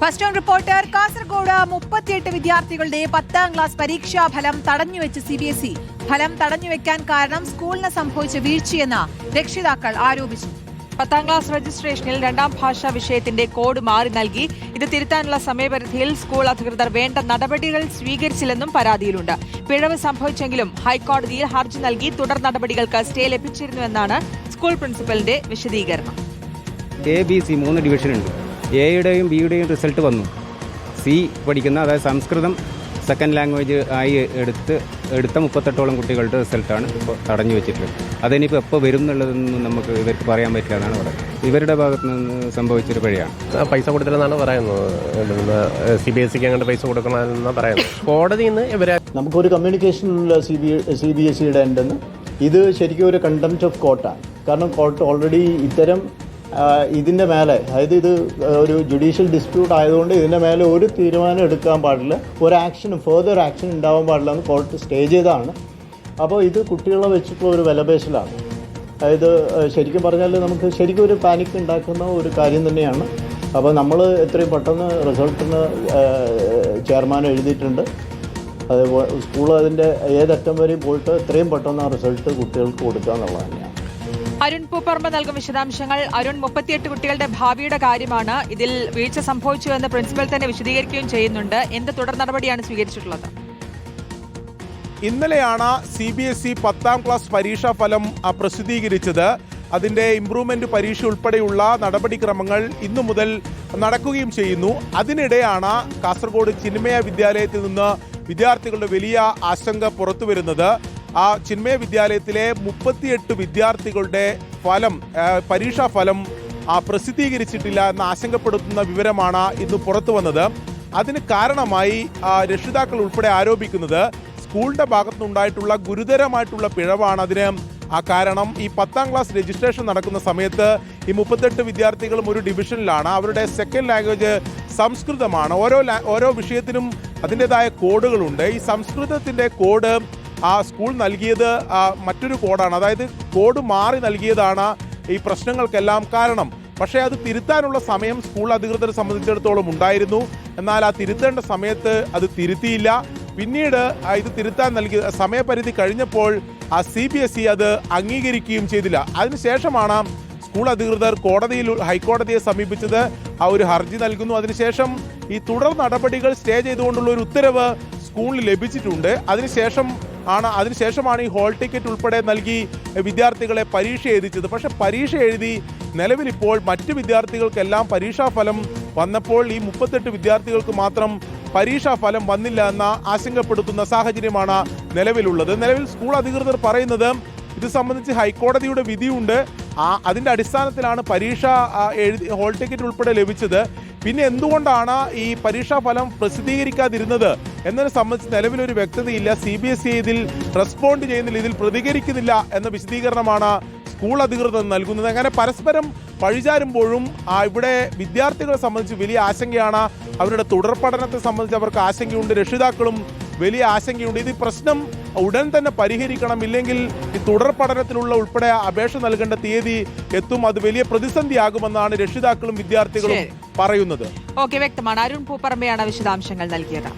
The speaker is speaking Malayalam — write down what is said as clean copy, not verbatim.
ഫസ്റ്റ് ഓൺ റിപ്പോർട്ടർ കാസർഗോഡ് 38 വിദ്യാർത്ഥികളുടെ 10ാം ക്ലാസ് പരീക്ഷാ ഫലം തടഞ്ഞുവെച്ച് CBSE. ഫലം തടഞ്ഞുവെക്കാൻ കാരണം സ്കൂളിന് സംഭവിച്ച വീഴ്ചയെന്ന് രക്ഷിതാക്കൾ ആരോപിച്ചു. 10ാം ക്ലാസ് രജിസ്ട്രേഷനിൽ 2ാം ഭാഷാ വിഷയത്തിന്റെ കോഡ് മാറി നൽകി. ഇത് തിരുത്താനുള്ള സമയപരിധിയിൽ സ്കൂൾ അധികൃതർ വേണ്ട നടപടികൾ സ്വീകരിച്ചില്ലെന്നും പരാതിയിലുണ്ട്. പിഴവ് സംഭവിച്ചെങ്കിലും ഹൈക്കോടതിയിൽ ഹർജി നൽകി തുടർ നടപടികൾക്ക് സ്റ്റേ ലഭിച്ചിരുന്നുവെന്നാണ് സ്കൂൾ പ്രിൻസിപ്പലിന്റെ വിശദീകരണം. ABC 3 ഡിവിഷനുണ്ട്. എയുടെയും ബിയുടെയും റിസൾട്ട് വന്നു. സി പഠിക്കുന്ന, അതായത് സംസ്കൃതം സെക്കൻഡ് ലാംഗ്വേജ് ആയി എടുത്ത 38ഓളം കുട്ടികളുടെ റിസൾട്ടാണ് ഇപ്പോൾ തടഞ്ഞു വെച്ചിട്ടുള്ളത്. അതിനിപ്പോൾ എപ്പോൾ വരും എന്നുള്ളതൊന്നും നമുക്ക് ഇവർക്ക് പറയാൻ പറ്റില്ല എന്നാണ് പറയുന്നത്. ഇവരുടെ ഭാഗത്ത് നിന്ന് സംഭവിച്ചൊരു പിഴയാണ്. പൈസ കൊടുത്തില്ലെന്നാണ് പറയുന്നത്. CBSEക്ക് അങ്ങോട്ട് പൈസ കൊടുക്കണമെന്നാണ് പറയുന്നത്. കോടതിയിൽ നിന്ന് ഇവരെ നമുക്കൊരു കമ്മ്യൂണിക്കേഷനുള്ള CBSEയുടെ ഉണ്ടെന്ന്. ഇത് ശരിക്കും ഒരു കണ്ടംപ്റ്റ് ഓഫ് കോർട്ടാണ്. കാരണം കോർട്ട് ഓൾറെഡി ഇത്തരം ഇതിൻ്റെ മേലെ, അതായത് ഇത് ഒരു ജുഡീഷ്യൽ ഡിസ്പ്യൂട്ട് ആയതുകൊണ്ട് ഇതിൻ്റെ മേലെ ഒരു തീരുമാനം എടുക്കാൻ പാടില്ല, ഒരു ആക്ഷനും ഫെർദർ ആക്ഷൻ ഉണ്ടാവാൻ പാടില്ല എന്ന് കോർട്ട് സ്റ്റേ ചെയ്തതാണ്. അപ്പോൾ ഇത് കുട്ടികളെ വെച്ചിട്ടുള്ള ഒരു വിലപേശലാണ്. അതായത് ശരിക്കും പറഞ്ഞാൽ നമുക്ക് ശരിക്കും ഒരു പാനിക് ഉണ്ടാക്കുന്ന ഒരു കാര്യം തന്നെയാണ്. അപ്പോൾ നമ്മൾ എത്രയും പെട്ടെന്ന് റിസൾട്ടിന് ചെയർമാൻ എഴുതിയിട്ടുണ്ട്. അതേപോലെ സ്കൂൾ അതിൻ്റെ ഏതറ്റം വരെയും പോയിട്ട് എത്രയും പെട്ടെന്ന് ആ റിസൾട്ട് കുട്ടികൾക്ക് കൊടുക്കുക എന്നുള്ളത് തന്നെയാണ്. അരുൺ പൂപ്പറമ്പ് നൽകും വിശദാംശങ്ങൾ. അരുൺ, 38 കുട്ടികളുടെ ഭാവിയുടെ കാര്യമാണ്. ഇതിൽ വീഴ്ച സംഭവിച്ചുവെന്ന് പ്രിൻസിപ്പൽ തന്നെ വിശദീകരിക്കുകയും ചെയ്യുന്നുണ്ട്. എന്ത് തുടർ നടപടിയാണ് സ്വീകരിച്ചിട്ടുള്ളത്? ഇന്നലെയാണ് CBSE 10ാം ക്ലാസ് പരീക്ഷാ ഫലം പ്രസിദ്ധീകരിച്ചത്. അതിൻ്റെ ഇംപ്രൂവ്മെന്റ് പരീക്ഷ ഉൾപ്പെടെയുള്ള നടപടിക്രമങ്ങൾ ഇന്നു മുതൽ നടക്കുകയും ചെയ്യുന്നു. അതിനിടെയാണ് കാസർഗോഡ് ചിന്മയ വിദ്യാലയത്തിൽ നിന്ന് വിദ്യാർത്ഥികളുടെ വലിയ ആശങ്ക പുറത്തു വരുന്നത്. ആ ചിന്മയ വിദ്യാലയത്തിലെ 38 വിദ്യാർത്ഥികളുടെ പരീക്ഷാ ഫലം പ്രസിദ്ധീകരിച്ചിട്ടില്ല എന്ന ആശങ്കപ്പെടുത്തുന്ന വിവരമാണ് ഇന്ന് പുറത്തു വന്നത്. അതിന് കാരണമായി രക്ഷിതാക്കൾ ഉൾപ്പെടെ ആരോപിക്കുന്നത് സ്കൂളിന്റെ ഭാഗത്തുനിന്നുണ്ടായിട്ടുള്ള ഗുരുതരമായിട്ടുള്ള പിഴവാണ്. അതിന് കാരണം ഈ 10ാം ക്ലാസ് രജിസ്ട്രേഷൻ നടക്കുന്ന സമയത്ത് ഈ 38 വിദ്യാർത്ഥികളും ഒരു ഡിവിഷനിലാണ്. അവരുടെ സെക്കൻഡ് ലാംഗ്വേജ് സംസ്കൃതമാണ്. ഓരോ വിഷയത്തിനും അതിൻ്റെതായ കോഡുകളുണ്ട്. ഈ സംസ്കൃതത്തിന്റെ കോഡ് സ്കൂൾ നൽകിയത് മറ്റൊരു കോഡാണ്. അതായത് കോഡ് മാറി നൽകിയതാണ് ഈ പ്രശ്നങ്ങൾക്കെല്ലാം കാരണം. പക്ഷേ അത് തിരുത്താനുള്ള സമയം സ്കൂൾ അധികൃതരെ സംബന്ധിച്ചിടത്തോളം ഉണ്ടായിരുന്നു. എന്നാൽ ആ തിരുത്തേണ്ട സമയത്ത് അത് തിരുത്തിയില്ല. പിന്നീട് ഇത് തിരുത്താൻ നൽകിയ സമയപരിധി കഴിഞ്ഞപ്പോൾ CBSE അത് അംഗീകരിക്കുകയും ചെയ്തില്ല. അതിനുശേഷമാണ് സ്കൂൾ അധികൃതർ ഹൈക്കോടതിയെ സമീപിച്ചത്. ഒരു ഹർജി നൽകുന്നു. അതിനുശേഷം ഈ തുടർ നടപടികൾ സ്റ്റേ ചെയ്തുകൊണ്ടുള്ള ഒരു ഉത്തരവ് സ്കൂളിൽ ലഭിച്ചിട്ടുണ്ട്. അതിനുശേഷമാണ് ഈ ഹോൾ ടിക്കറ്റ് ഉൾപ്പെടെ നൽകി വിദ്യാർത്ഥികളെ പരീക്ഷ എഴുതിച്ചത്. പക്ഷെ പരീക്ഷ എഴുതി നിലവിലിപ്പോൾ മറ്റ് വിദ്യാർത്ഥികൾക്കെല്ലാം പരീക്ഷാഫലം വന്നപ്പോൾ ഈ 38 വിദ്യാർത്ഥികൾക്ക് മാത്രം പരീക്ഷാഫലം വന്നില്ല എന്ന ആശങ്കപ്പെടുത്തുന്ന സാഹചര്യമാണ് നിലവിലുള്ളത്. നിലവിൽ സ്കൂൾ അധികൃതർ പറയുന്നത് ഇത് സംബന്ധിച്ച് ഹൈക്കോടതിയുടെ വിധിയുണ്ട്. അതിൻ്റെ അടിസ്ഥാനത്തിലാണ് പരീക്ഷ ഹോൾ ടിക്കറ്റ് ഉൾപ്പെടെ ലഭിച്ചത്. പിന്നെ എന്തുകൊണ്ടാണ് ഈ പരീക്ഷാഫലം പ്രസിദ്ധീകരിക്കാതിരുന്നത് എന്നതിനെ സംബന്ധിച്ച് നിലവിലൊരു വ്യക്തതയില്ല. CBSE ഇതിൽ റെസ്പോണ്ട് ചെയ്യുന്നില്ല, ഇതിൽ പ്രതികരിക്കുന്നില്ല എന്ന വിശദീകരണമാണ് സ്കൂൾ അധികൃതർ നൽകുന്നത്. അങ്ങനെ പരസ്പരം പഴിചാരുമ്പോഴും ഇവിടെ വിദ്യാർത്ഥികളെ സംബന്ധിച്ച് വലിയ ആശങ്കയാണ്. അവരുടെ തുടർ പഠനത്തെ സംബന്ധിച്ച് അവർക്ക് ആശങ്കയുണ്ട്. രക്ഷിതാക്കളും വലിയ ആശങ്കയുണ്ട്. ഇത് പ്രശ്നം ഉടൻ തന്നെ പരിഹരിക്കണം. ഇല്ലെങ്കിൽ ഈ തുടർ പഠനത്തിനുള്ള ഉൾപ്പെടെ അപേക്ഷ നൽകേണ്ട തീയതി എത്തും. അത് വലിയ പ്രതിസന്ധിയാകുമെന്നാണ് രക്ഷിതാക്കളും വിദ്യാർത്ഥികളും പറയുന്നത്. ഓക്കെ, വ്യക്തമാണ്. അരുൺ പൂപ്പറമ്പയാണ് വിശദാംശങ്ങൾ നൽകിയത്.